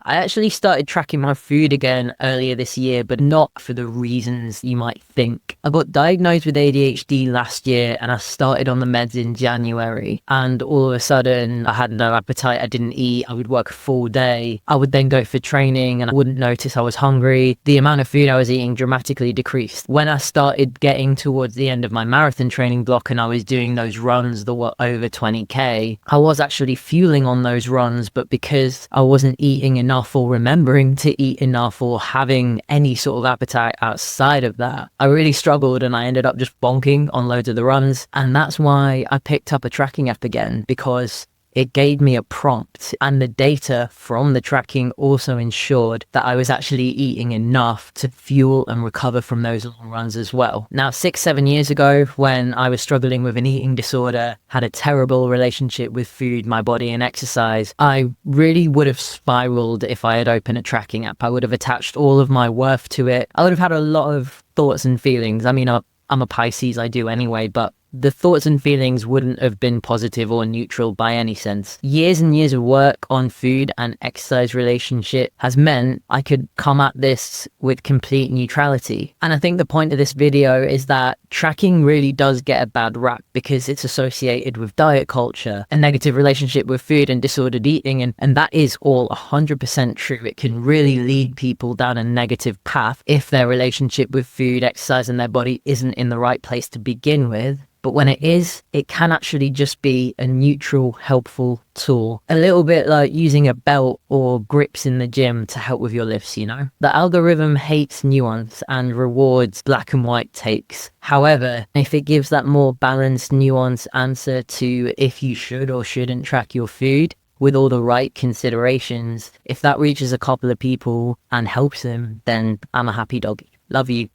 I actually started tracking my food again earlier this year, but not for the reasons you might think. I got diagnosed with ADHD last year and I started on the meds in January. And all of a sudden, I had no appetite. I didn't eat. I would work a full day. I would then go for training and I wouldn't notice I was hungry. The amount of food I was eating dramatically decreased. When I started getting towards the end of my marathon training block and I was doing those runs that were over 20K, I was actually fueling on those runs, but because I wasn't eating enough or remembering to eat enough or having any sort of appetite outside of that, I really struggled and I ended up just bonking on loads of the runs. And that's why I picked up a tracking app again, because it gave me a prompt, and the data from the tracking also ensured that I was actually eating enough to fuel and recover from those long runs as well. Now, 6-7 years ago, when I was struggling with an eating disorder, had a terrible relationship with food, my body and exercise, I really would have spiraled if I had opened a tracking app. I would have attached all of my worth to it. I would have had a lot of thoughts and feelings. I mean, I'm a Pisces, I do anyway, but the thoughts and feelings wouldn't have been positive or neutral by any sense. Years and years of work on food and exercise relationship has meant I could come at this with complete neutrality. And I think the point of this video is that tracking really does get a bad rap because it's associated with diet culture, a negative relationship with food and disordered eating. And that is all 100% true. It can really lead people down a negative path if their relationship with food, exercise and their body isn't in the right place to begin with. But when it is, it can actually just be a neutral, helpful tool. A little bit like using a belt or grips in the gym to help with your lifts, you know? The algorithm hates nuance and rewards black and white takes. However, if it gives that more balanced, nuanced answer to if you should or shouldn't track your food with all the right considerations, if that reaches a couple of people and helps them, then I'm a happy doggy. Love you.